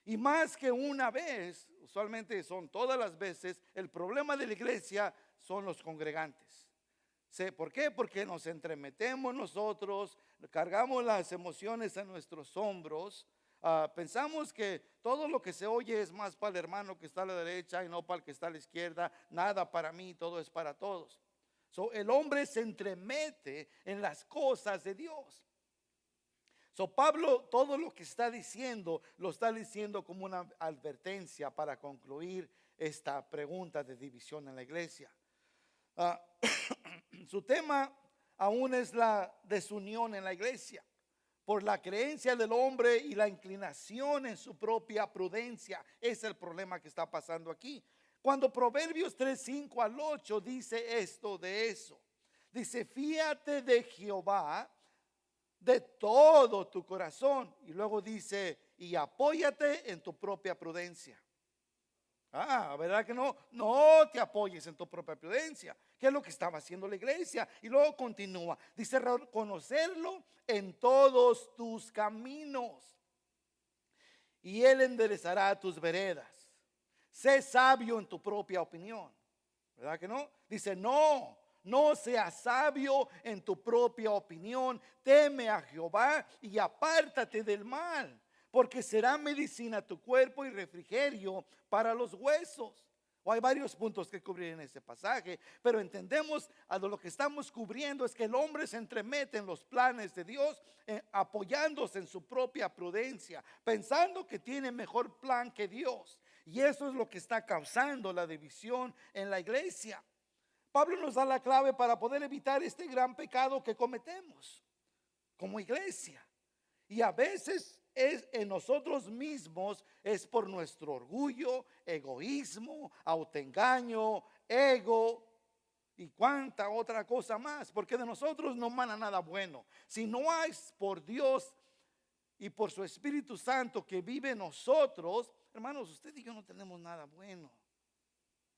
Y más que una vez, usualmente son todas las veces, el problema de la iglesia son los congregantes. ¿Por qué? Porque nos entremetemos nosotros, cargamos las emociones en nuestros hombros. Pensamos que todo lo que se oye es más para el hermano que está a la derecha y no para el que está a la izquierda. Nada para mí, todo es para todos. El hombre se entremete en las cosas de Dios. Pablo todo lo que está diciendo lo está diciendo como una advertencia para concluir esta pregunta de división en la iglesia. Ah, Su tema aún es la desunión en la iglesia por la creencia del hombre y la inclinación en su propia prudencia. Es el problema que está pasando aquí. Cuando Proverbios 3:5 al 8 dice esto de eso, dice: fíate de Jehová de todo tu corazón, y luego dice: y apóyate en tu propia prudencia. ¿Verdad que no? No te apoyes en tu propia prudencia, que es lo que estaba haciendo la iglesia. Y luego continúa, dice: reconocerlo en todos tus caminos y él enderezará tus veredas. Sé sabio en tu propia opinión. ¿Verdad que no? Dice: no seas sabio en tu propia opinión. Teme a Jehová y apártate del mal, porque será medicina a tu cuerpo y refrigerio para los huesos. Hay varios puntos que cubrir en ese pasaje, pero entendemos a lo que estamos cubriendo es que el hombre se entremete en los planes de Dios, apoyándose en su propia prudencia, pensando que tiene mejor plan que Dios. Y eso es lo que está causando la división en la iglesia. Pablo nos da la clave para poder evitar este gran pecado que cometemos como iglesia. Y a veces es en nosotros mismos, es por nuestro orgullo, egoísmo, autoengaño, ego y cuánta otra cosa más. Porque de nosotros no mana nada bueno. Si no es por Dios y por su Espíritu Santo que vive en nosotros, hermanos, usted y yo no tenemos nada bueno.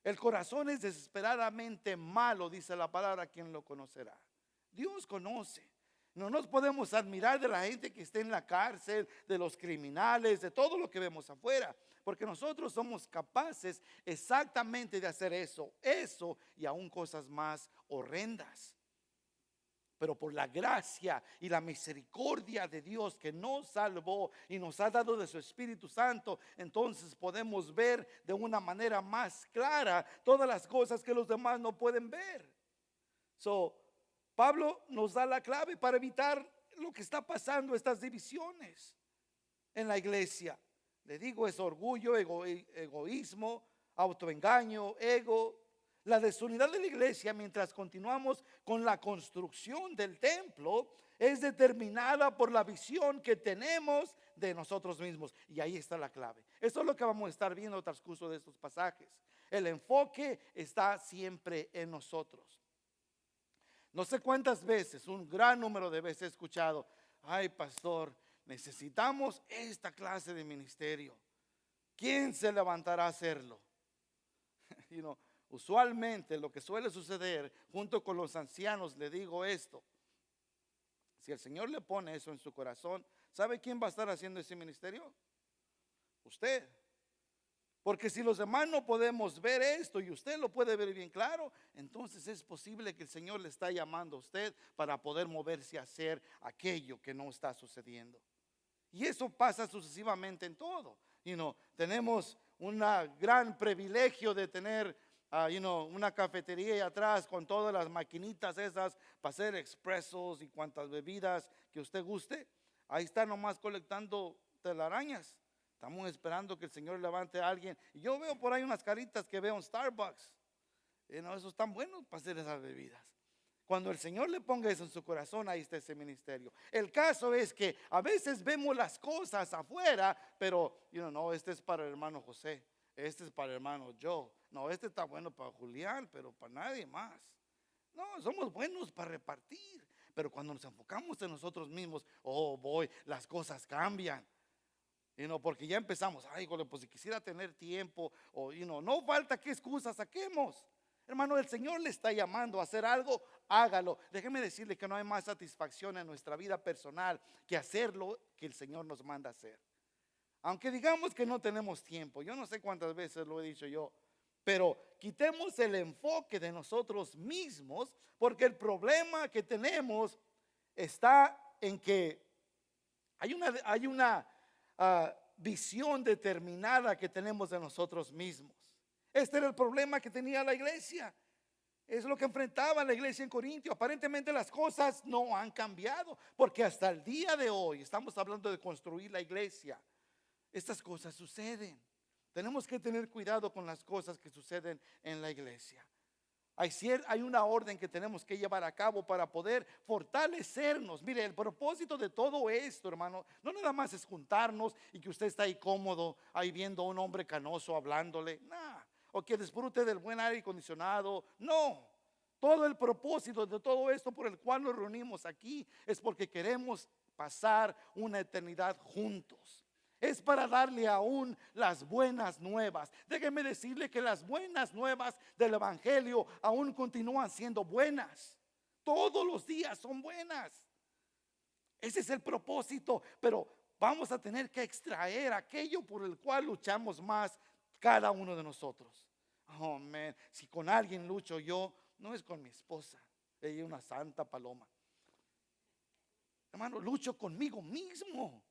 El corazón es desesperadamente malo, dice la palabra, ¿quién lo conocerá? Dios conoce. No nos podemos admirar de la gente que está en la cárcel, de los criminales, de todo lo que vemos afuera, porque nosotros somos capaces exactamente de hacer eso y aún cosas más horrendas. Pero por la gracia y la misericordia de Dios que nos salvó y nos ha dado de su Espíritu Santo, entonces podemos ver de una manera más clara todas las cosas que los demás no pueden ver. Pablo nos da la clave para evitar lo que está pasando, estas divisiones en la iglesia. Le digo, es orgullo, egoísmo, autoengaño, ego. La desunidad de la iglesia, mientras continuamos con la construcción del templo, es determinada por la visión que tenemos de nosotros mismos. Y ahí está la clave. Esto es lo que vamos a estar viendo al transcurso de estos pasajes. El enfoque está siempre en nosotros. No sé cuántas veces, un gran número de veces he escuchado: ay, pastor, necesitamos esta clase de ministerio. ¿Quién se levantará a hacerlo? Usualmente lo que suele suceder junto con los ancianos, le digo esto: si el Señor le pone eso en su corazón, ¿sabe quién va a estar haciendo ese ministerio? Usted. Porque si los demás no podemos ver esto y usted lo puede ver bien claro, entonces es posible que el Señor le está llamando a usted para poder moverse a hacer aquello que no está sucediendo. Y eso pasa sucesivamente en todo. Tenemos un gran privilegio de tener una cafetería ahí atrás con todas las maquinitas esas para hacer expresos y cuantas bebidas que usted guste. Ahí está nomás colectando telarañas. Estamos esperando que el Señor levante a alguien. Y yo veo por ahí unas caritas que veo en Starbucks. Esos están buenos para hacer esas bebidas. Cuando el Señor le ponga eso en su corazón, ahí está ese ministerio. El caso es que a veces vemos las cosas afuera, pero no, este es para el hermano José, este es para el hermano Joe, no, este está bueno para Julián, pero para nadie más. No, somos buenos para repartir, pero cuando nos enfocamos en nosotros mismos, las cosas cambian. Porque ya empezamos, pues si quisiera tener tiempo, no falta qué excusas saquemos. Hermano, el Señor le está llamando a hacer algo, hágalo. Déjeme decirle que no hay más satisfacción en nuestra vida personal que hacer lo que el Señor nos manda hacer. Aunque digamos que no tenemos tiempo, yo no sé cuántas veces lo he dicho yo, pero quitemos el enfoque de nosotros mismos, porque el problema que tenemos está en que hay una visión determinada que tenemos de nosotros mismos. Este era el problema que tenía la iglesia. Es lo que enfrentaba la iglesia en Corintio. Aparentemente las cosas no han cambiado, porque hasta el día de hoy estamos hablando de construir la iglesia. Estas cosas suceden. Tenemos que tener cuidado con las cosas que suceden en la iglesia. Hay una orden que tenemos que llevar a cabo para poder fortalecernos. Mire, el propósito de todo esto, hermano, no nada más es juntarnos y que usted está ahí cómodo, ahí viendo a un hombre canoso hablándole, o que disfrute del buen aire acondicionado. No, todo el propósito de todo esto por el cual nos reunimos aquí es porque queremos pasar una eternidad juntos. Es para darle aún las buenas nuevas. Déjeme decirle que las buenas nuevas del evangelio aún continúan siendo buenas. Todos los días son buenas. Ese es el propósito. Pero vamos a tener que extraer aquello por el cual luchamos más cada uno de nosotros. Oh, man. Si con alguien lucho yo, no es con mi esposa. Ella es una santa paloma. Hermano, lucho conmigo mismo.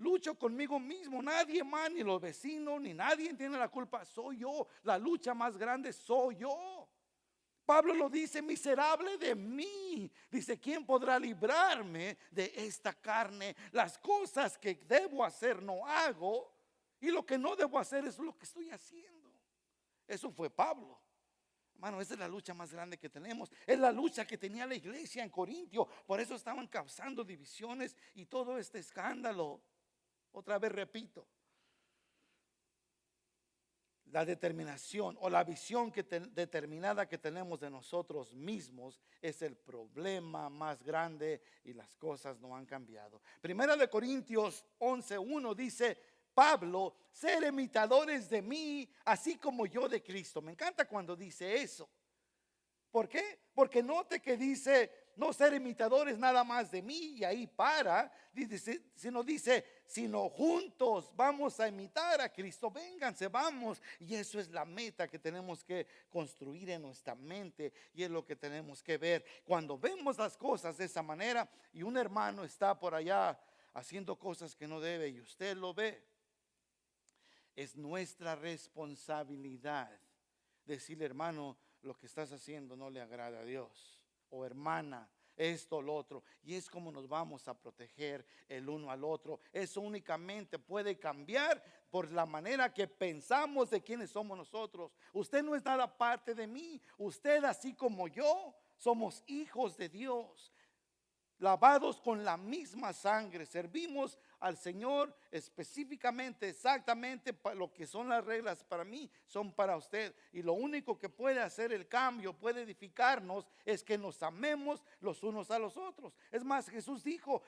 Lucho conmigo mismo, nadie más, ni los vecinos, ni nadie tiene la culpa, soy yo. La lucha más grande soy yo. Pablo lo dice, miserable de mí. Dice, ¿quién podrá librarme de esta carne? Las cosas que debo hacer no hago, y lo que no debo hacer es lo que estoy haciendo. Eso fue Pablo. Hermano, esa es la lucha más grande que tenemos. Es la lucha que tenía la iglesia en Corintio. Por eso estaban causando divisiones y todo este escándalo. Otra vez repito, la determinación o la visión determinada que tenemos de nosotros mismos es el problema más grande y las cosas no han cambiado. Primera de Corintios 11:1 dice, Pablo, ser imitadores de mí, así como yo de Cristo. Me encanta cuando dice eso. ¿Por qué? Porque note que dice no ser imitadores nada más de mí y ahí para, sino juntos vamos a imitar a Cristo. Vénganse, vamos. Y eso es la meta que tenemos que construir en nuestra mente y es lo que tenemos que ver. Cuando vemos las cosas de esa manera y un hermano está por allá haciendo cosas que no debe y usted lo ve, es nuestra responsabilidad decirle, hermano, lo que estás haciendo no le agrada a Dios. O hermana, esto, lo otro. Y es como nos vamos a proteger el uno al otro. Eso únicamente puede cambiar por la manera que pensamos de quiénes somos nosotros. Usted no es nada parte de mí. Usted, así como yo, somos hijos de Dios, lavados con la misma sangre. Servimos al Señor específicamente, exactamente lo que son las reglas para mí, son para usted. Y lo único que puede hacer el cambio, puede edificarnos, es que nos amemos los unos a los otros. Es más, Jesús dijo,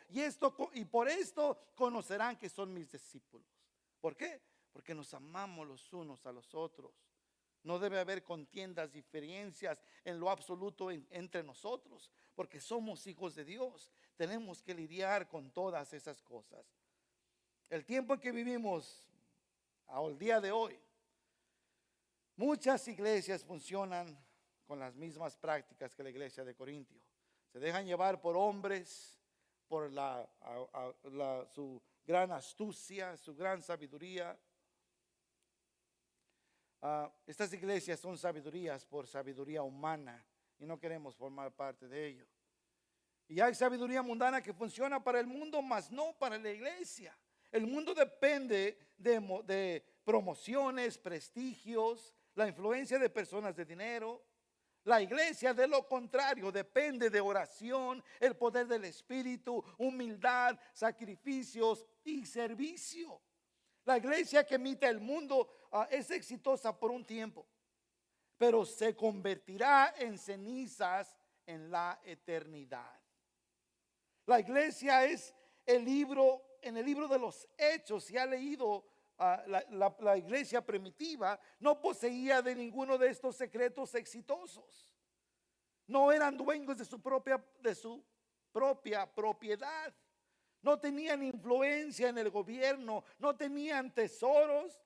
y por esto conocerán que son mis discípulos. ¿Por qué? Porque nos amamos los unos a los otros. No debe haber contiendas, diferencias en lo absoluto entre nosotros, porque somos hijos de Dios. Tenemos que lidiar con todas esas cosas. El tiempo en que vivimos, al día de hoy, muchas iglesias funcionan con las mismas prácticas que la iglesia de Corintio. Se dejan llevar por hombres, por su gran astucia, su gran sabiduría. Estas iglesias son sabidurías por sabiduría humana y no queremos formar parte de ello. Y hay sabiduría mundana que funciona para el mundo, mas no para la iglesia. El mundo depende de promociones, prestigios, la influencia de personas de dinero. La iglesia, de lo contrario, depende de oración, el poder del Espíritu, humildad, sacrificios y servicio. La iglesia que imita el mundo es exitosa por un tiempo, pero se convertirá en cenizas en la eternidad. La iglesia es en el libro de los Hechos, si ha leído la iglesia primitiva, no poseía de ninguno de estos secretos exitosos. No eran dueños de su propia propiedad. no tenían influencia en el gobierno, no tenían tesoros.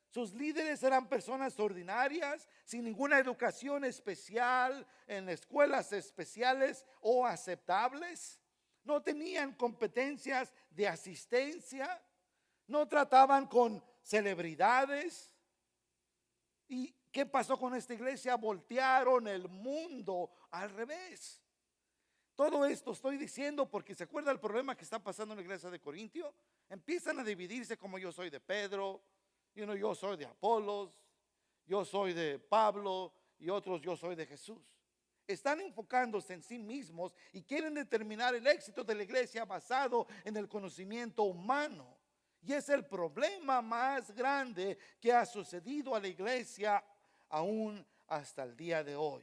Sus líderes eran personas ordinarias, sin ninguna educación especial, en escuelas especiales o aceptables. No tenían competencias de asistencia, no trataban con celebridades. ¿Y qué pasó con esta iglesia? Voltearon el mundo al revés. Todo esto estoy diciendo porque se acuerda el problema que está pasando en la iglesia de Corintio. Empiezan a dividirse, como yo soy de Pedro, yo soy de Apolos, yo soy de Pablo y otros yo soy de Jesús. Están enfocándose en sí mismos y quieren determinar el éxito de la iglesia basado en el conocimiento humano. Y es el problema más grande que ha sucedido a la iglesia aún hasta el día de hoy.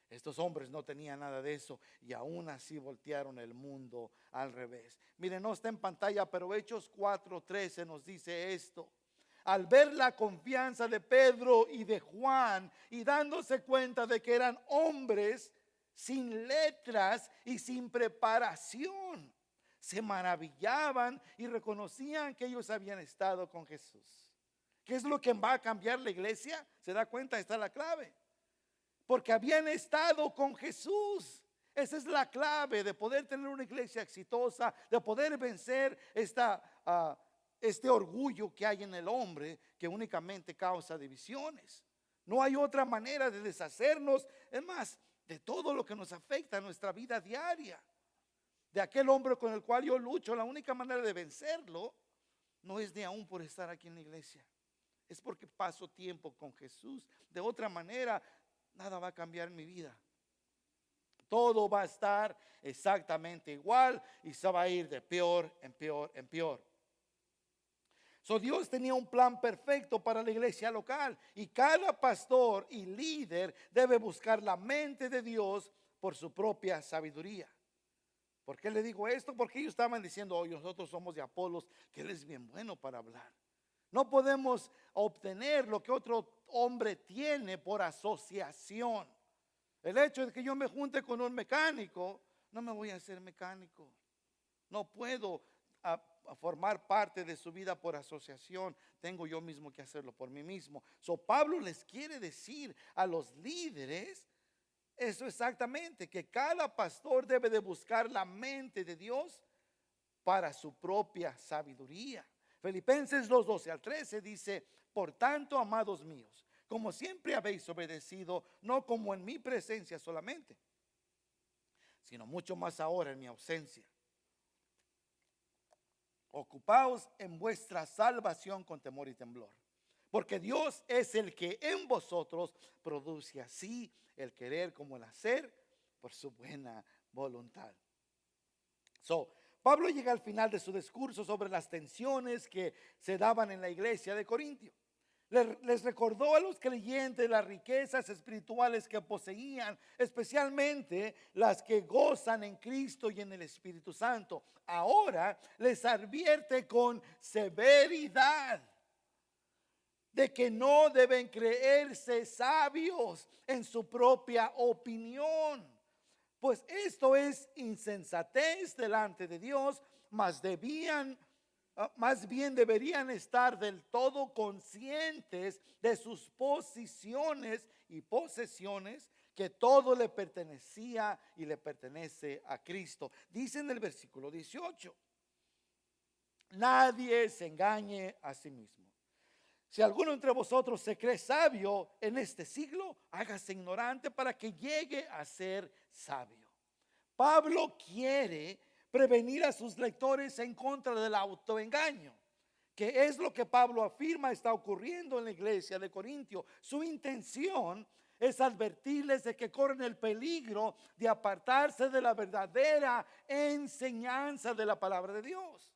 Estos hombres no tenían nada de eso y aún así voltearon el mundo al revés. Miren, no está en pantalla, pero Hechos 4:13 nos dice esto. Al ver la confianza de Pedro y de Juan y dándose cuenta de que eran hombres sin letras y sin preparación, se maravillaban y reconocían que ellos habían estado con Jesús. ¿Qué es lo que va a cambiar la iglesia? ¿Se da cuenta? Está la clave. Porque habían estado con Jesús. Esa es la clave de poder tener una iglesia exitosa, de poder vencer este orgullo que hay en el hombre que únicamente causa divisiones. No hay otra manera de deshacernos, es más, de todo lo que nos afecta en nuestra vida diaria. De aquel hombre con el cual yo lucho, la única manera de vencerlo no es de aún por estar aquí en la iglesia. Es porque paso tiempo con Jesús. De otra manera, nada va a cambiar en mi vida. Todo va a estar exactamente igual y se va a ir de peor en peor en peor. Dios tenía un plan perfecto para la iglesia local y cada pastor y líder debe buscar la mente de Dios por su propia sabiduría. ¿Por qué le digo esto? Porque ellos estaban diciendo, hoy nosotros somos de Apolos, que él es bien bueno para hablar. No podemos obtener lo que otro hombre tiene por asociación. El hecho de que yo me junte con un mecánico, no me voy a hacer mecánico. No puedo a formar parte de su vida por asociación. Tengo yo mismo que hacerlo por mí mismo. Pablo les quiere decir a los líderes eso exactamente, que cada pastor debe de buscar la mente de Dios para su propia sabiduría. Filipenses 2:12-13 dice, por tanto, amados míos, como siempre habéis obedecido, no como en mi presencia solamente, sino mucho más ahora en mi ausencia. Ocupaos en vuestra salvación con temor y temblor, porque Dios es el que en vosotros produce así el querer como el hacer por su buena voluntad. Pablo llega al final de su discurso sobre las tensiones que se daban en la iglesia de Corintio. Les recordó a los creyentes las riquezas espirituales que poseían, especialmente las que gozan en Cristo y en el Espíritu Santo. Ahora les advierte con severidad de que no deben creerse sabios en su propia opinión, pues esto es insensatez delante de Dios, más bien deberían estar del todo conscientes de sus posiciones y posesiones, que todo le pertenecía y le pertenece a Cristo. Dice en el versículo 18, nadie se engañe a sí mismo. Si alguno entre vosotros se cree sabio en este siglo, hágase ignorante para que llegue a ser sabio. Pablo quiere prevenir a sus lectores en contra del autoengaño, que es lo que Pablo afirma está ocurriendo en la iglesia de Corintio. Su intención es advertirles de que corren el peligro de apartarse de la verdadera enseñanza de la palabra de Dios.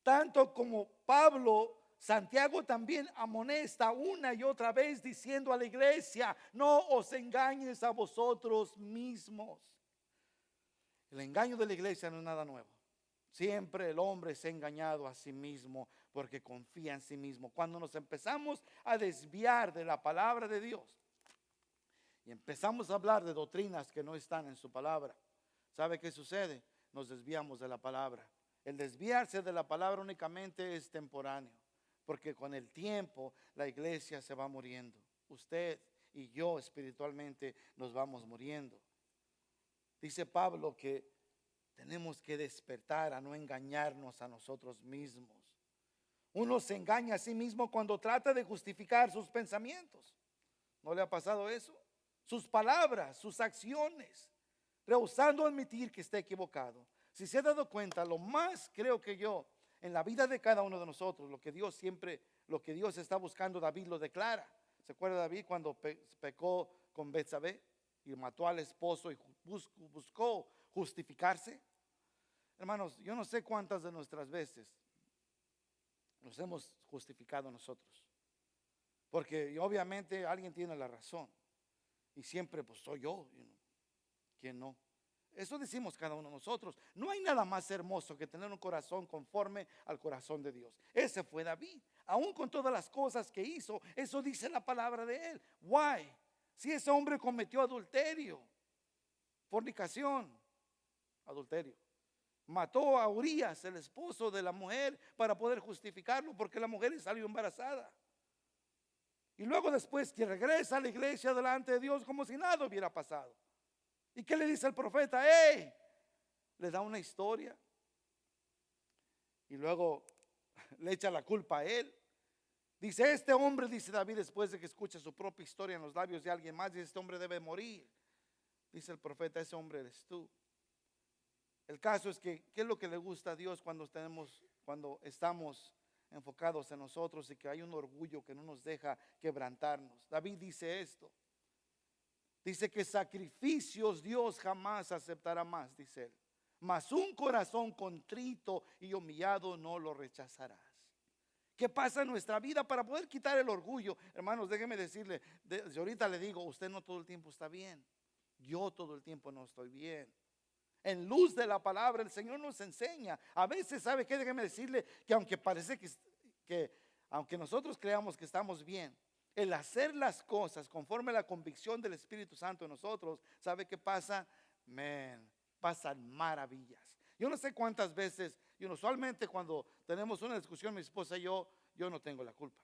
Tanto como Pablo, Santiago también amonesta una y otra vez diciendo a la iglesia, no os engañes a vosotros mismos. El engaño de la iglesia no es nada nuevo. Siempre el hombre se ha engañado a sí mismo porque confía en sí mismo. Cuando nos empezamos a desviar de la palabra de Dios y empezamos a hablar de doctrinas que no están en su palabra, ¿sabe qué sucede? Nos desviamos de la palabra. El desviarse de la palabra únicamente es temporáneo, porque con el tiempo la iglesia se va muriendo. Usted y yo espiritualmente nos vamos muriendo. Dice Pablo que tenemos que despertar a no engañarnos a nosotros mismos. Uno se engaña a sí mismo cuando trata de justificar sus pensamientos. ¿No le ha pasado eso? Sus palabras, sus acciones, rehusando admitir que está equivocado. Si se ha dado cuenta, lo más creo que yo en la vida de cada uno de nosotros, lo que Dios está buscando, David lo declara. ¿Se acuerda David cuando pecó con Betsabé y mató al esposo y buscó justificarse? Hermanos, yo no sé cuántas de nuestras veces nos hemos justificado nosotros, porque obviamente alguien tiene la razón y siempre pues soy yo, ¿quién no? Eso decimos cada uno de nosotros. No hay nada más hermoso que tener un corazón conforme al corazón de Dios. Ese fue David. Aún con todas las cosas que hizo, eso dice la palabra de él. Why? Si ese hombre cometió adulterio, fornicación, adulterio, mató a Urías, el esposo de la mujer, para poder justificarlo, porque la mujer salió embarazada. Y luego después que regresa a la iglesia delante de Dios como si nada hubiera pasado. ¿Y qué le dice el profeta? ¡Ey! Le da una historia. Y luego le echa la culpa a él. Dice, este hombre, dice David, después de que escucha su propia historia en los labios de alguien más, dice, este hombre debe morir. Dice el profeta, ese hombre eres tú. El caso es que, ¿qué es lo que le gusta a Dios cuando estamos enfocados en nosotros y que hay un orgullo que no nos deja quebrantarnos? David dice esto. Dice que sacrificios Dios jamás aceptará más, dice él. Mas un corazón contrito y humillado no lo rechazarás. ¿Qué pasa en nuestra vida para poder quitar el orgullo? Hermanos, déjeme decirle, yo ahorita le digo, usted no todo el tiempo está bien. Yo todo el tiempo no estoy bien. En luz de la palabra el Señor nos enseña. A veces, ¿sabe qué? Déjeme decirle que aunque parece que aunque nosotros creamos que estamos bien, el hacer las cosas conforme a la convicción del Espíritu Santo en nosotros, ¿sabe qué pasa? Pasan maravillas. Yo no sé cuántas veces, y usualmente cuando tenemos una discusión mi esposa y yo no tengo la culpa.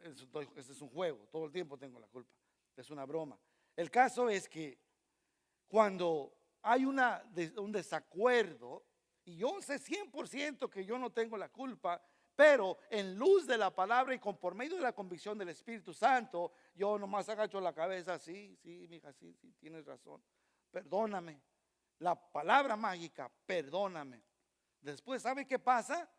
Este es un juego, todo el tiempo tengo la culpa. Es una broma. El caso es que cuando hay un desacuerdo, y yo sé 100% que yo no tengo la culpa, pero en luz de la palabra y por medio de la convicción del Espíritu Santo, yo nomás agacho la cabeza, sí, mija, sí, tienes razón, perdóname. La palabra mágica, perdóname. Después, ¿sabe qué pasa?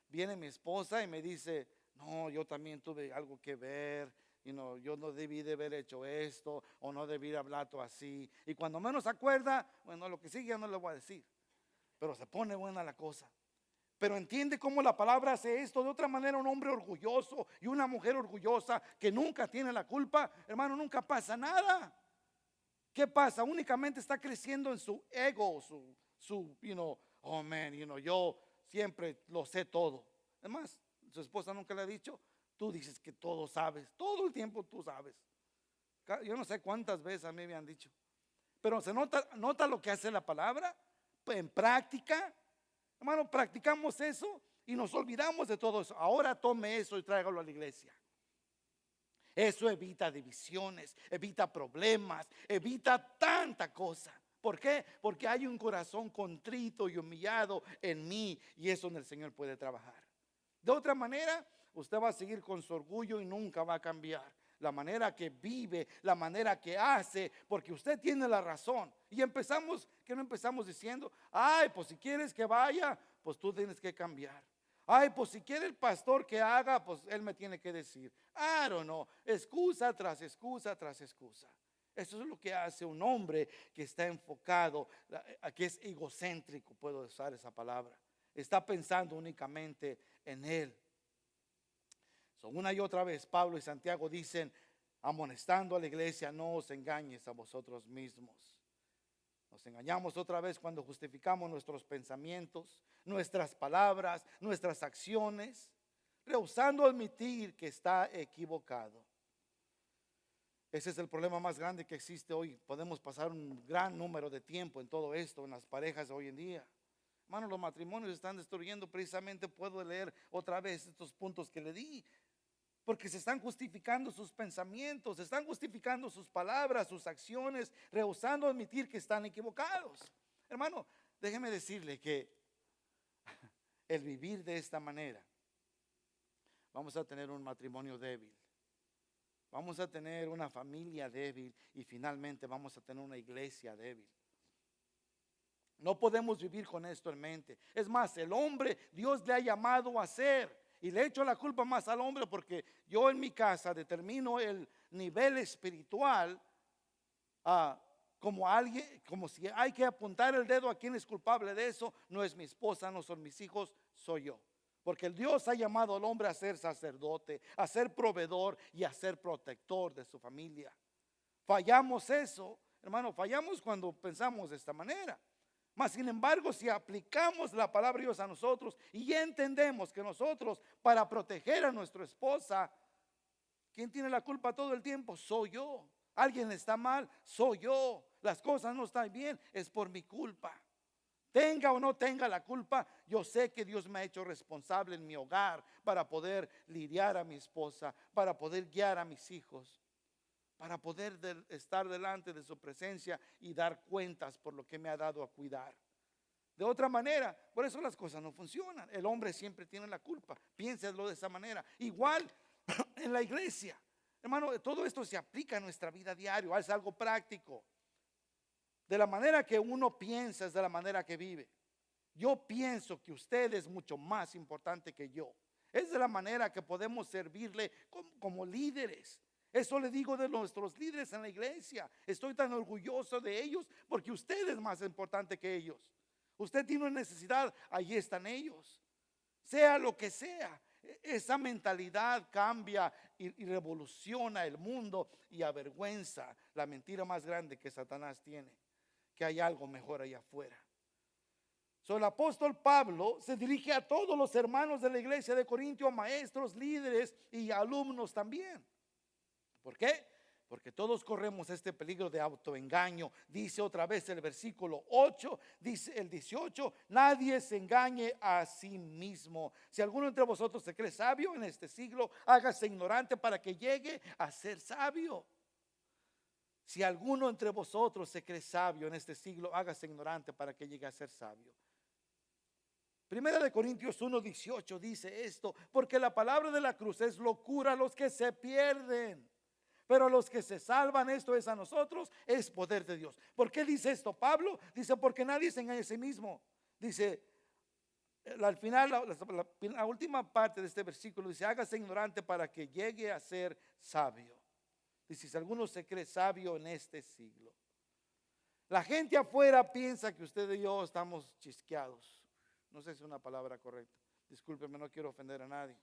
Viene mi esposa y me dice, no, yo también tuve algo que ver. Yo no debí de haber hecho esto, o no debí de hablar todo así. Y cuando menos acuerda, bueno, lo que sigue ya no le voy a decir. Pero se pone buena la cosa. Pero entiende cómo la palabra hace esto. De otra manera, un hombre orgulloso y una mujer orgullosa que nunca tiene la culpa, hermano, nunca pasa nada. ¿Qué pasa? Únicamente está creciendo en su ego, oh man, yo siempre lo sé todo. Además, su esposa nunca le ha dicho, tú dices que todo sabes, todo el tiempo tú sabes. Yo no sé cuántas veces a mí me han dicho. Pero se nota lo que hace la palabra. Pues en práctica, hermano, practicamos eso y nos olvidamos de todo eso. Ahora tome eso y tráigalo a la iglesia. Eso evita divisiones, evita problemas, evita tanta cosa. ¿Por qué? Porque hay un corazón contrito y humillado en mí, y eso en el Señor puede trabajar. De otra manera, usted va a seguir con su orgullo y nunca va a cambiar la manera que vive, la manera que hace, porque usted tiene la razón. Y no empezamos diciendo, ay, pues si quieres que vaya, pues tú tienes que cambiar. Ay, pues si quiere el pastor que haga, pues él me tiene que decir. I don't know, excusa tras excusa tras excusa. Eso es lo que hace un hombre que está enfocado, que es egocéntrico, puedo usar esa palabra. Está pensando únicamente en él. Una y otra vez Pablo y Santiago dicen, amonestando a la iglesia, no os engañes a vosotros mismos. Nos engañamos otra vez cuando justificamos nuestros pensamientos, nuestras palabras, nuestras acciones, rehusando admitir que está equivocado. Ese es el problema más grande que existe hoy. Podemos pasar un gran número de tiempo en todo esto, en las parejas de hoy en día. Hermano, los matrimonios se están destruyendo. Precisamente puedo leer otra vez estos puntos que le di, porque se están justificando sus pensamientos, se están justificando sus palabras, sus acciones, rehusando admitir que están equivocados. Hermano, déjeme decirle que el vivir de esta manera, vamos a tener un matrimonio débil, vamos a tener una familia débil y finalmente vamos a tener una iglesia débil. No podemos vivir con esto en mente. Es más, el hombre, Dios le ha llamado a ser, y le echo la culpa más al hombre, porque yo en mi casa determino el nivel espiritual como alguien, como si hay que apuntar el dedo a quien es culpable de eso. No es mi esposa, no son mis hijos, soy yo. Porque el Dios ha llamado al hombre a ser sacerdote, a ser proveedor y a ser protector de su familia. Fallamos eso, hermano, fallamos cuando pensamos de esta manera. Mas sin embargo, si aplicamos la palabra de Dios a nosotros y entendemos que nosotros, para proteger a nuestra esposa, ¿quién tiene la culpa todo el tiempo? Soy yo. Alguien está mal, soy yo. Las cosas no están bien, es por mi culpa. Tenga o no tenga la culpa, yo sé que Dios me ha hecho responsable en mi hogar para poder lidiar a mi esposa, para poder guiar a mis hijos, para poder estar delante de su presencia y dar cuentas por lo que me ha dado a cuidar. De otra manera, por eso las cosas no funcionan. El hombre siempre tiene la culpa. Piénselo de esa manera. Igual en la iglesia, hermano, todo esto se aplica a nuestra vida diaria. Es algo práctico. De la manera que uno piensa es de la manera que vive. Yo pienso que usted es mucho más importante que yo. Es de la manera que podemos servirle como líderes. Eso le digo de nuestros líderes en la iglesia. Estoy tan orgulloso de ellos porque usted es más importante que ellos. Usted tiene una necesidad, allí están ellos. Sea lo que sea, esa mentalidad cambia y revoluciona el mundo y avergüenza la mentira más grande que Satanás tiene, que hay algo mejor allá afuera. El apóstol Pablo se dirige a todos los hermanos de la iglesia de Corintio, a maestros, líderes y alumnos también. ¿Por qué? Porque todos corremos este peligro de autoengaño. Dice otra vez el versículo 8, dice el 18, nadie se engañe a sí mismo. Si alguno entre vosotros se cree sabio en este siglo, hágase ignorante para que llegue a ser sabio. Si alguno entre vosotros se cree sabio en este siglo, hágase ignorante para que llegue a ser sabio. Primera de Corintios 1:18 dice esto, porque la palabra de la cruz es locura a los que se pierden, pero a los que se salvan, esto es a nosotros, es poder de Dios. ¿Por qué dice esto Pablo? Dice, porque nadie se engaña a sí mismo. Dice, al final, la última parte de este versículo dice, hágase ignorante para que llegue a ser sabio. Dice, si alguno se cree sabio en este siglo. La gente afuera piensa que usted y yo estamos chisqueados. No sé si es una palabra correcta. Discúlpeme, no quiero ofender a nadie.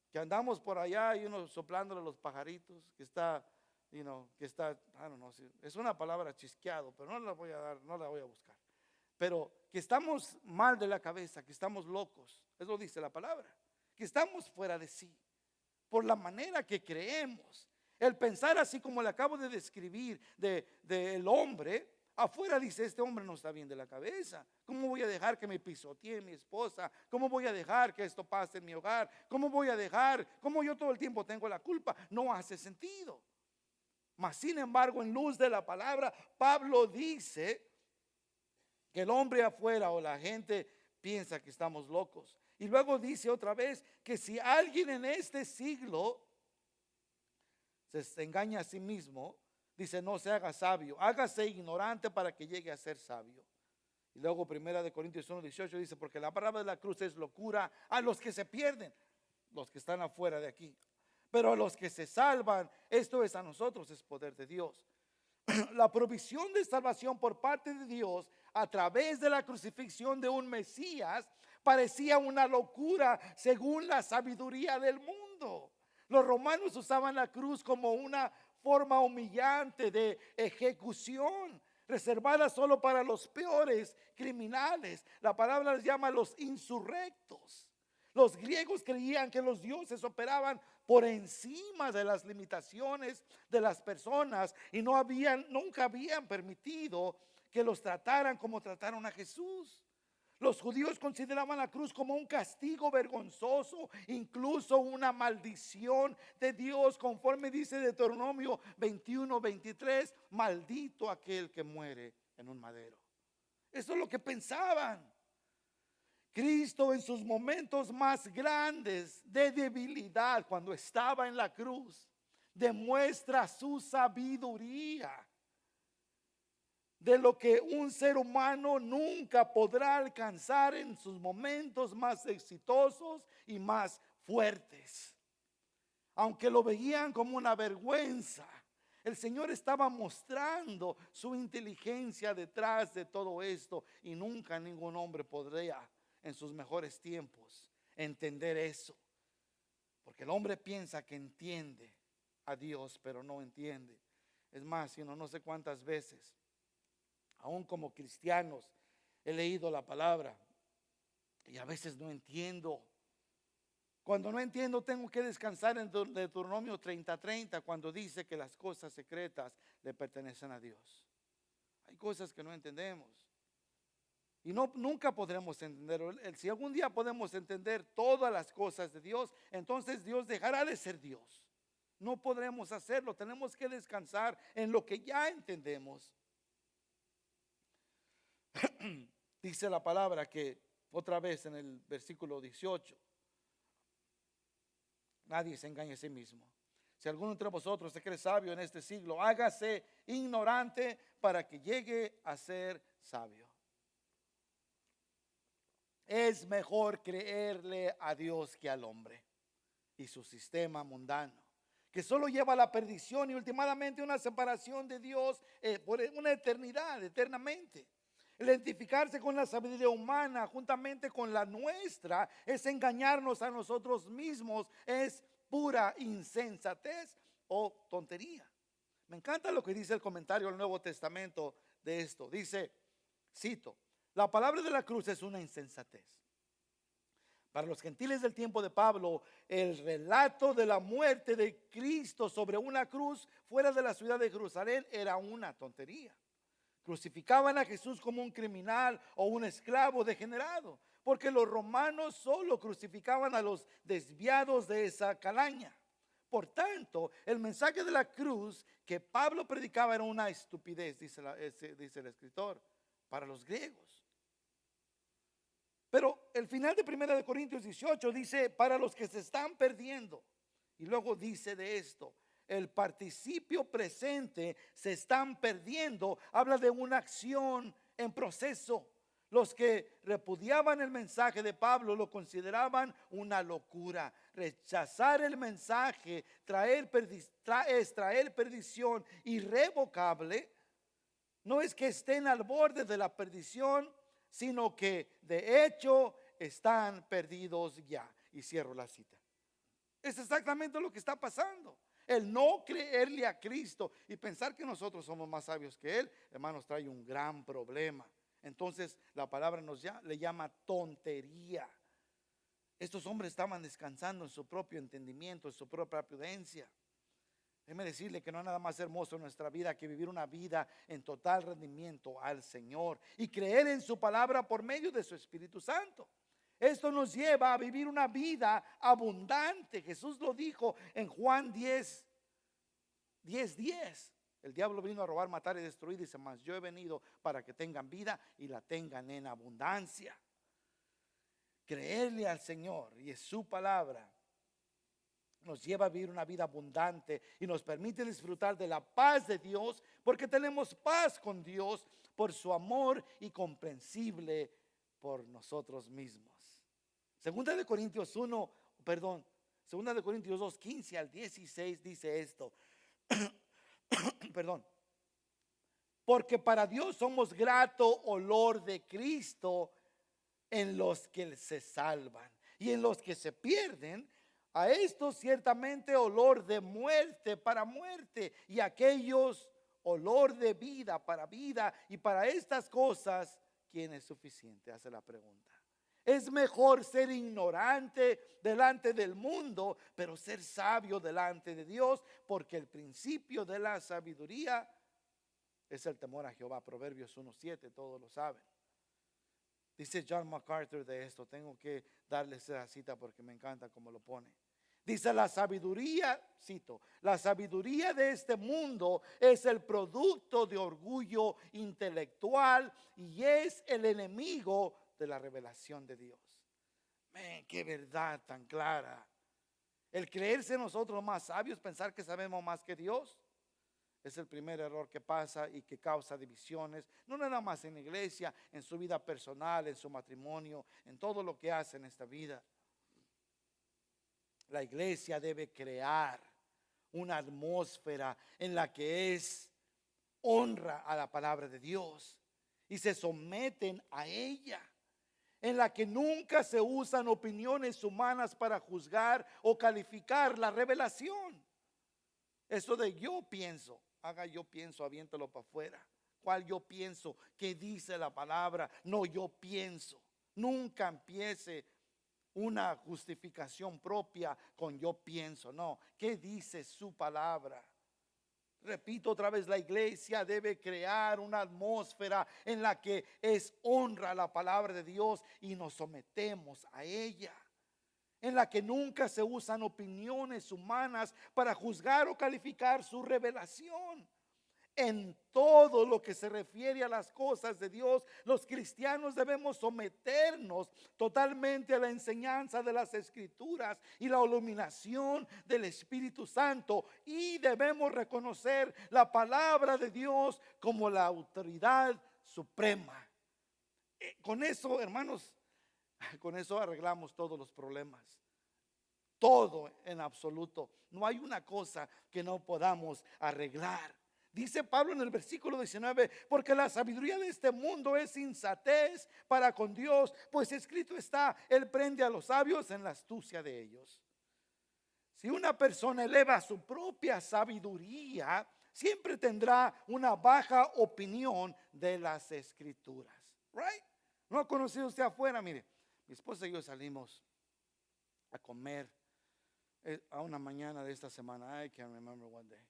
Que andamos por allá y uno soplándole a los pajaritos, que está, I don't know, es una palabra chisqueado, pero no la voy a dar, no la voy a buscar. Pero que estamos mal de la cabeza, que estamos locos, eso dice la palabra, que estamos fuera de sí, por la manera que creemos. El pensar así como le acabo de describir del hombre, afuera dice, este hombre no está bien de la cabeza. ¿Cómo voy a dejar que me pisotee mi esposa? ¿Cómo voy a dejar que esto pase en mi hogar? ¿Cómo voy a dejar? ¿Cómo yo todo el tiempo tengo la culpa? No hace sentido. Mas sin embargo, en luz de la palabra, Pablo dice que el hombre afuera o la gente piensa que estamos locos. Y luego dice otra vez que si alguien en este siglo se engaña a sí mismo, dice, no se haga sabio, hágase ignorante para que llegue a ser sabio. Y luego primera de Corintios 1:18 dice, porque la palabra de la cruz es locura a los que se pierden, los que están afuera de aquí. Pero a los que se salvan, esto es a nosotros, es poder de Dios. La provisión de salvación por parte de Dios a través de la crucifixión de un Mesías parecía una locura según la sabiduría del mundo. Los romanos usaban la cruz como una forma humillante de ejecución, reservada solo para los peores criminales. La palabra les llama los insurrectos. Los griegos creían que los dioses operaban por encima de las limitaciones de las personas y nunca habían permitido que los trataran como trataron a Jesús. Los judíos consideraban la cruz como un castigo vergonzoso, incluso una maldición de Dios, conforme dice Deuteronomio 21:23, maldito aquel que muere en un madero. Eso es lo que pensaban. Cristo en sus momentos más grandes de debilidad, cuando estaba en la cruz, demuestra su sabiduría de lo que un ser humano nunca podrá alcanzar en sus momentos más exitosos y más fuertes. Aunque lo veían como una vergüenza, el Señor estaba mostrando su inteligencia detrás de todo esto, y nunca ningún hombre podría en sus mejores tiempos entender eso, porque el hombre piensa que entiende a Dios, pero no entiende. Es más, no sé cuántas veces, aún como cristianos, he leído la palabra y a veces no entiendo. Cuando no entiendo, tengo que descansar en Deuteronomio 30:30, cuando dice que las cosas secretas le pertenecen a Dios. Hay cosas que no entendemos y nunca podremos entender. Si algún día podemos entender todas las cosas de Dios, entonces Dios dejará de ser Dios. No podremos hacerlo. Tenemos que descansar en lo que ya entendemos. Dice la palabra que otra vez en el versículo 18, nadie se engañe a sí mismo. Si alguno entre vosotros se cree sabio en este siglo, hágase ignorante para que llegue a ser sabio. Es mejor creerle a Dios que al hombre y su sistema mundano, que solo lleva a la perdición y últimamente una separación de Dios por una eternidad, eternamente. Identificarse con la sabiduría humana juntamente con la nuestra es engañarnos a nosotros mismos, es pura insensatez o tontería. Me encanta lo que dice el comentario del Nuevo Testamento de esto. Dice, cito: la palabra de la cruz es una insensatez. Para los gentiles del tiempo de Pablo, el relato de la muerte de Cristo sobre una cruz fuera de la ciudad de Jerusalén era una tontería. Crucificaban a Jesús como un criminal o un esclavo degenerado, porque los romanos solo crucificaban a los desviados de esa calaña. Por tanto, el mensaje de la cruz que Pablo predicaba era una estupidez, dice el escritor, para los griegos. Pero el final de 1 Corintios 18 dice, para los que se están perdiendo. Y luego dice de esto, el participio presente, se están perdiendo, habla de una acción en proceso. Los que repudiaban el mensaje de Pablo lo consideraban una locura. Rechazar el mensaje es traer perdición irrevocable. No es que estén al borde de la perdición, sino que de hecho están perdidos ya. Y cierro la cita. Es exactamente lo que está pasando. El no creerle a Cristo y pensar que nosotros somos más sabios que Él, hermanos, trae un gran problema. Entonces la palabra le llama tontería. Estos hombres estaban descansando en su propio entendimiento, en su propia prudencia. Déjeme decirle que no hay nada más hermoso en nuestra vida que vivir una vida en total rendimiento al Señor y creer en su palabra por medio de su Espíritu Santo. Esto nos lleva a vivir una vida abundante. Jesús lo dijo en Juan 10:10. El diablo vino a robar, matar y destruir. Dice, mas yo he venido para que tengan vida y la tengan en abundancia. Creerle al Señor y es su palabra nos lleva a vivir una vida abundante y nos permite disfrutar de la paz de Dios, porque tenemos paz con Dios por su amor y comprensible por nosotros mismos. Segunda de Corintios 2, 15 al 16 dice esto. Perdón. Porque para Dios somos grato olor de Cristo en los que se salvan, y en los que se pierden, a estos ciertamente olor de muerte para muerte, y a aquellos olor de vida para vida. Y para estas cosas, ¿quién es suficiente? Hace la pregunta. Es mejor ser ignorante delante del mundo, pero ser sabio delante de Dios, porque el principio de la sabiduría es el temor a Jehová. Proverbios 1:7, todos lo saben. Dice John MacArthur de esto, tengo que darle esa cita porque me encanta cómo lo pone. Dice: la sabiduría, cito, la sabiduría de este mundo es el producto de orgullo intelectual y es el enemigo de la revelación de Dios. Qué verdad tan clara. El creerse nosotros más sabios, pensar que sabemos más que Dios, es el primer error que pasa y que causa divisiones, no nada más en la iglesia, en su vida personal, en su matrimonio, en todo lo que hace en esta vida. La iglesia debe crear una atmósfera en la que es honra a la palabra de Dios y se someten a ella, en la que nunca se usan opiniones humanas para juzgar o calificar la revelación. Eso de yo pienso, haga yo pienso, aviéntalo para afuera. ¿Cuál yo pienso? ¿Qué dice la palabra? No, yo pienso. Nunca empiece una justificación propia con yo pienso. No, ¿qué dice su palabra? Repito otra vez, la iglesia debe crear una atmósfera en la que es honra la palabra de Dios y nos sometemos a ella, en la que nunca se usan opiniones humanas para juzgar o calificar su revelación. En todo lo que se refiere a las cosas de Dios, los cristianos debemos someternos totalmente a la enseñanza de las Escrituras y la iluminación del Espíritu Santo, y debemos reconocer la palabra de Dios como la autoridad suprema. Con eso, hermanos, con eso arreglamos todos los problemas. Todo en absoluto. No hay una cosa que no podamos arreglar. Dice Pablo en el versículo 19: porque la sabiduría de este mundo es insensatez para con Dios, pues escrito está: Él prende a los sabios en la astucia de ellos. Si una persona eleva su propia sabiduría, siempre tendrá una baja opinión de las Escrituras. Right? ¿No ha conocido usted afuera? Mire, mi esposa y yo salimos a comer a una mañana de esta semana. I can't remember one day.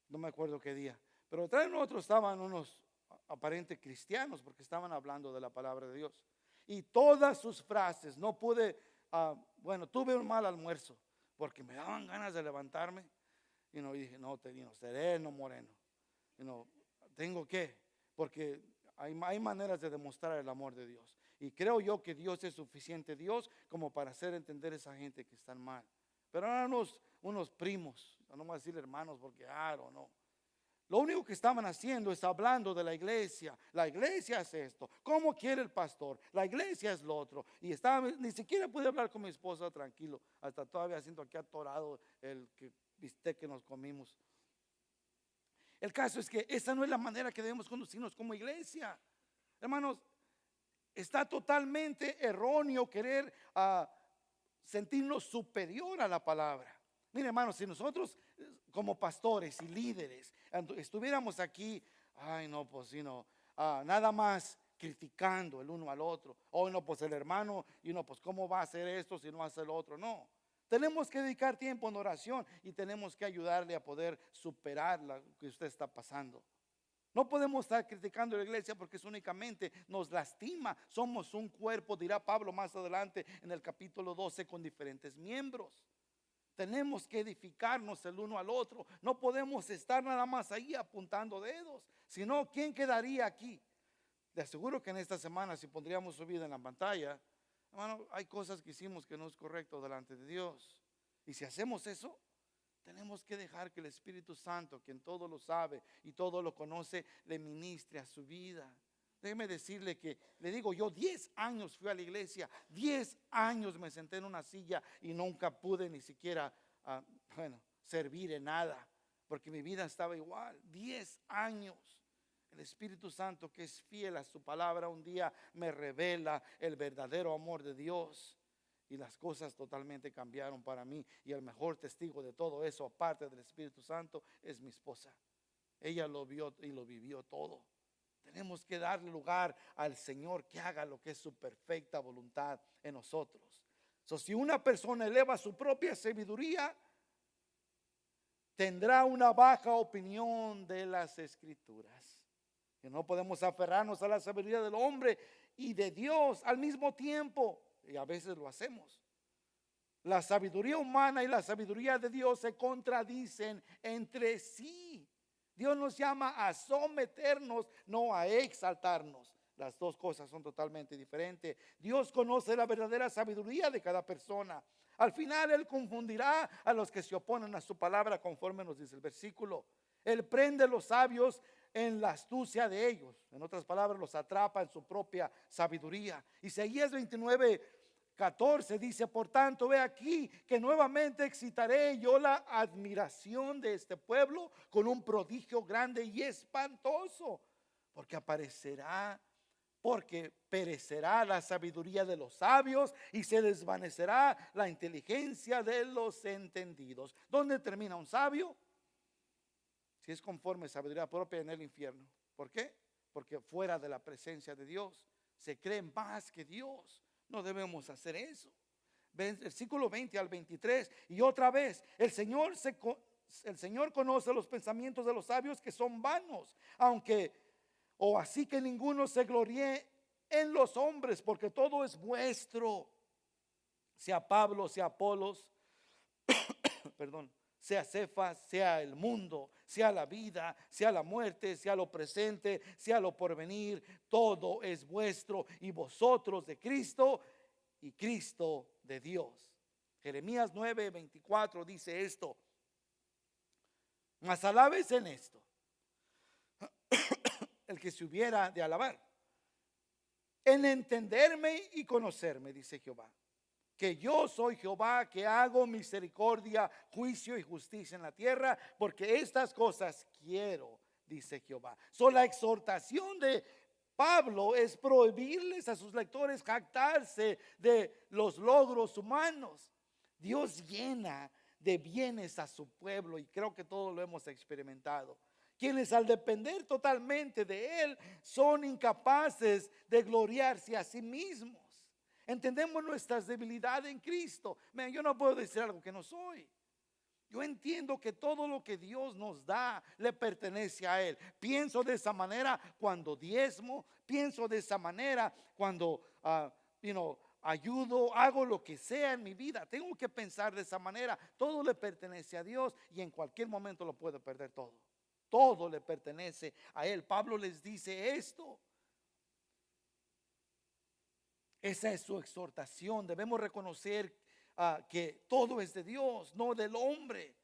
No me acuerdo qué día. Pero detrás de nosotros estaban unos aparentes cristianos, porque estaban hablando de la palabra de Dios. Y todas sus frases, no pude, bueno, tuve un mal almuerzo, porque me daban ganas de levantarme. Y dije, no, sereno, moreno. Tengo que, porque hay maneras de demostrar el amor de Dios. Y creo yo que Dios es suficiente Dios como para hacer entender a esa gente que están mal. Pero eran unos primos, no voy a decir hermanos porque no. Lo único que estaban haciendo es hablando de la iglesia. La iglesia es esto, ¿cómo quiere el pastor? La iglesia es lo otro. Y ni siquiera pude hablar con mi esposa tranquilo. Hasta todavía siento aquí atorado el bistec que nos comimos. El caso es que esa no es la manera que debemos conducirnos como iglesia. Hermanos, está totalmente erróneo querer sentirnos superior a la palabra. Mire, hermanos, si nosotros como pastores y líderes estuviéramos aquí, nada más criticando el uno al otro. Pues el hermano, pues cómo va a hacer esto si no hace lo otro. No, tenemos que dedicar tiempo en oración y tenemos que ayudarle a poder superar lo que usted está pasando. No podemos estar criticando a la iglesia porque eso únicamente nos lastima. Somos un cuerpo, dirá Pablo más adelante en el capítulo 12, con diferentes miembros. Tenemos que edificarnos el uno al otro. No podemos estar nada más ahí apuntando dedos. Si no, ¿quién quedaría aquí? Le aseguro que en esta semana, si pondríamos su vida en la pantalla, hermano, hay cosas que hicimos que no es correcto delante de Dios. Y si hacemos eso, tenemos que dejar que el Espíritu Santo, quien todo lo sabe y todo lo conoce, le ministre a su vida. Déjeme decirle que, le digo, yo 10 años fui a la iglesia, 10 años me senté en una silla y nunca pude ni siquiera, servir en nada, porque mi vida estaba igual. 10 años. El Espíritu Santo, que es fiel a su palabra, un día me revela el verdadero amor de Dios. Y las cosas totalmente cambiaron para mí. Y el mejor testigo de todo eso, aparte del Espíritu Santo, es mi esposa. Ella lo vio y lo vivió todo. Tenemos que darle lugar al Señor que haga lo que es su perfecta voluntad en nosotros. Si una persona eleva su propia sabiduría, tendrá una baja opinión de las Escrituras. Que no podemos aferrarnos a la sabiduría del hombre y de Dios al mismo tiempo. Y a veces lo hacemos. La sabiduría humana y la sabiduría de Dios se contradicen entre sí. Dios nos llama a someternos, no a exaltarnos. Las dos cosas son totalmente diferentes. Dios conoce la verdadera sabiduría de cada persona. Al final Él confundirá a los que se oponen a su palabra, conforme nos dice el versículo. Él prende a los sabios en la astucia de ellos. En otras palabras, los atrapa en su propia sabiduría. Isaías 29:14 dice: por tanto, ve aquí que nuevamente excitaré yo la admiración de este pueblo con un prodigio grande y espantoso, porque perecerá la sabiduría de los sabios y se desvanecerá la inteligencia de los entendidos. ¿Dónde termina un sabio? Si es conforme sabiduría propia, en el infierno. ¿Por qué? Porque fuera de la presencia de Dios se cree más que Dios. No debemos hacer eso. Versículo 20 al 23. Y otra vez, el Señor conoce los pensamientos de los sabios, que son vanos, así que ninguno se gloríe en los hombres, porque todo es vuestro, sea Pablo, sea Apolos, perdón, sea Cefas, sea el mundo, sea la vida, sea la muerte, sea lo presente, sea lo porvenir, todo es vuestro, y vosotros de Cristo y Cristo de Dios. Jeremías 9:24 dice esto: mas alabes en esto el que se hubiera de alabar, en entenderme y conocerme, dice Jehová, que yo soy Jehová, que hago misericordia, juicio y justicia en la tierra, porque estas cosas quiero, dice Jehová. La exhortación de Pablo es prohibirles a sus lectores jactarse de los logros humanos. Dios llena de bienes a su pueblo, y creo que todos lo hemos experimentado. Quienes al depender totalmente de Él son incapaces de gloriarse a sí mismos. Entendemos nuestras debilidades en Cristo. Yo no puedo decir algo que no soy. Yo entiendo que todo lo que Dios nos da le pertenece a Él. Pienso de esa manera cuando diezmo. Pienso de esa manera cuando ayudo, hago lo que sea en mi vida. Tengo que pensar de esa manera. Todo le pertenece a Dios y en cualquier momento lo puedo perder todo. Todo le pertenece a Él. Pablo les dice esto. Esa es su exhortación. Debemos reconocer que todo es de Dios, no del hombre.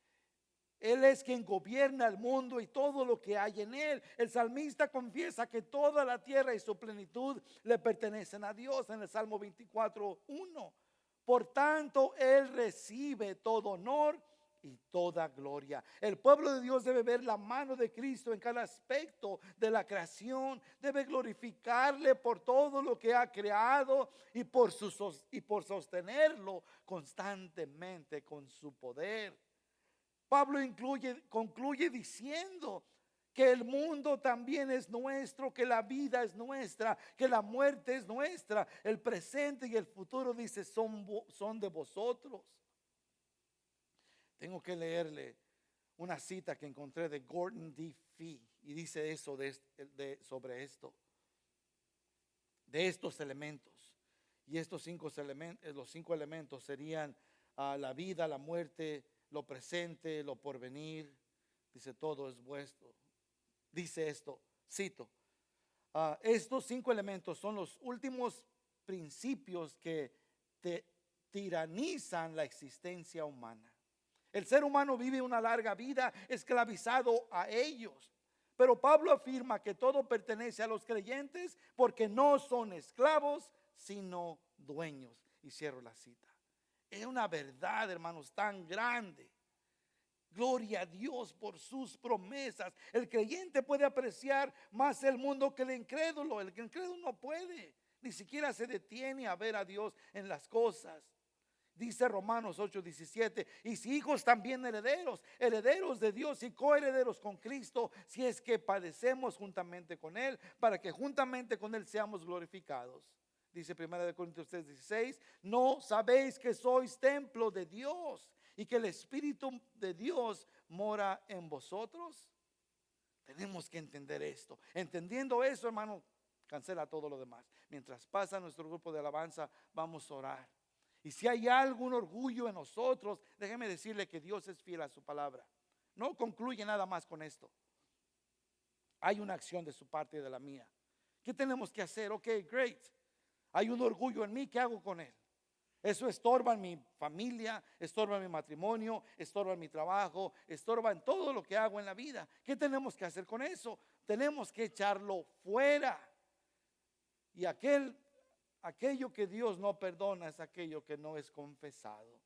Él es quien gobierna el mundo y todo lo que hay en él. El salmista confiesa que toda la tierra y su plenitud le pertenecen a Dios en el Salmo 24:1. Por tanto, Él recibe todo honor y toda gloria. El pueblo de Dios debe ver la mano de Cristo en cada aspecto de la creación. Debe glorificarle por todo lo que ha creado y por sostenerlo constantemente con su poder. Pablo concluye diciendo que el mundo también es nuestro, que la vida es nuestra, que la muerte es nuestra, el presente y el futuro, dice, son de vosotros. Tengo que leerle una cita que encontré de Gordon D. Fee, y dice eso sobre esto, de estos elementos. Y estos los 5 elementos serían la vida, la muerte, lo presente, lo porvenir. Dice, todo es vuestro. Dice esto, cito: estos 5 elementos son los últimos principios que tiranizan la existencia humana. El ser humano vive una larga vida esclavizado a ellos. Pero Pablo afirma que todo pertenece a los creyentes porque no son esclavos, sino dueños. Y cierro la cita. Es una verdad, hermanos, tan grande. Gloria a Dios por sus promesas. El creyente puede apreciar más el mundo que el incrédulo. El incrédulo no puede, ni siquiera se detiene a ver a Dios en las cosas. Dice Romanos 8:17, y si hijos también herederos, herederos de Dios y coherederos con Cristo, si es que padecemos juntamente con Él, para que juntamente con Él seamos glorificados. Dice 1 Corintios 3:16, no sabéis que sois templo de Dios y que el Espíritu de Dios mora en vosotros. Tenemos que entender esto. Entendiendo eso, hermano, cancela todo lo demás. Mientras pasa nuestro grupo de alabanza, vamos a orar. Y si hay algún orgullo en nosotros, déjeme decirle que Dios es fiel a su palabra. No concluye nada más con esto. Hay una acción de su parte y de la mía. ¿Qué tenemos que hacer? Ok, great. Hay un orgullo en mí, ¿qué hago con él? Eso estorba en mi familia, estorba en mi matrimonio, estorba en mi trabajo, estorba en todo lo que hago en la vida. ¿Qué tenemos que hacer con eso? Tenemos que echarlo fuera. Y aquello que Dios no perdona es aquello que no es confesado.